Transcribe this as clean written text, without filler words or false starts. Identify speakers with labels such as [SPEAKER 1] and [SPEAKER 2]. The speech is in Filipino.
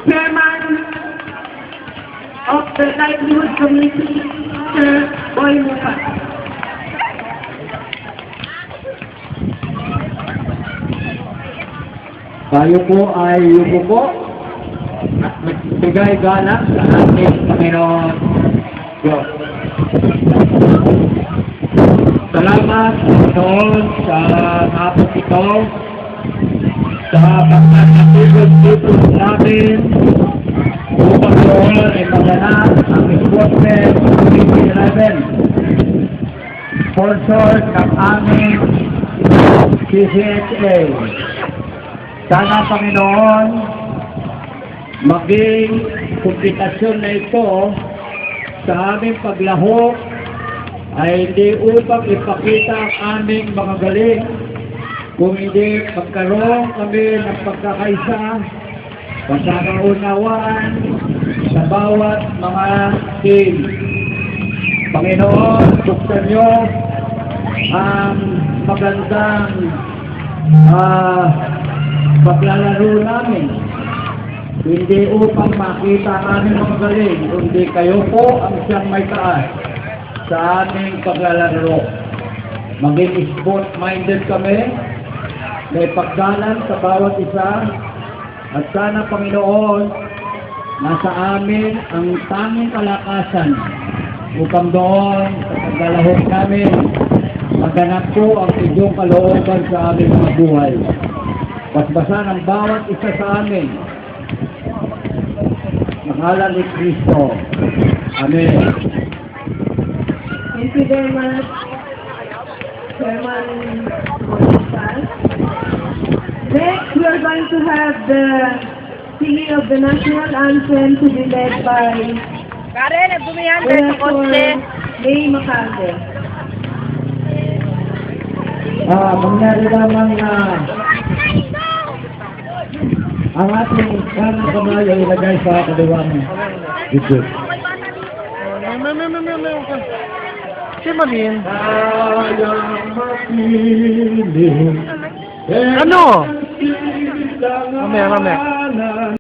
[SPEAKER 1] Chairman of the Livelihood Committee, Sir Boy Mufa.
[SPEAKER 2] Tayo po ay yuko po at magbigay galak sa ating Panginoon Diyos. Salamat Panginoon sa hapon ito, sa pagkakatulog dito namin upang doon ay maganap ang enforcement ng 2011 sponsor ng aming CCHA. Sana Panginoon, maging komplikasyon na ito sa aming paglahok ay hindi upang ipakita ang aming mga galing, kung hindi magkaroon kami ng pagkakaisa, pagkakaunawaan sa bawat mga team. Panginoon, buksan niyo ang magandang paglalaro namin, hindi upang makita ang aming mga galing, kundi kayo po ang siyang may taas sa aming paglalaro. Maging sport-minded kami, may paggalang sa bawat isa, at sana Panginoon, nasa amin ang tanging kalakasan upang doon sa paglalahok namin, maganap po ang inyong kalooban sa aming mga buhay. Basbasan ang bawat isa sa amin. Ngalan ni Kristo. Amen.
[SPEAKER 1] Thank you very much, Chairman Monisal. Next, we are going to have the singing of the national anthem to be led by
[SPEAKER 3] Karen, bumihan ka sa kotse.
[SPEAKER 1] May Macalde.
[SPEAKER 2] Mangyari lamang na ang ating kanang kamay ay ilagay sa kaliwang dito.
[SPEAKER 3] Si Manin.
[SPEAKER 2] Ano?
[SPEAKER 3] Mamaya.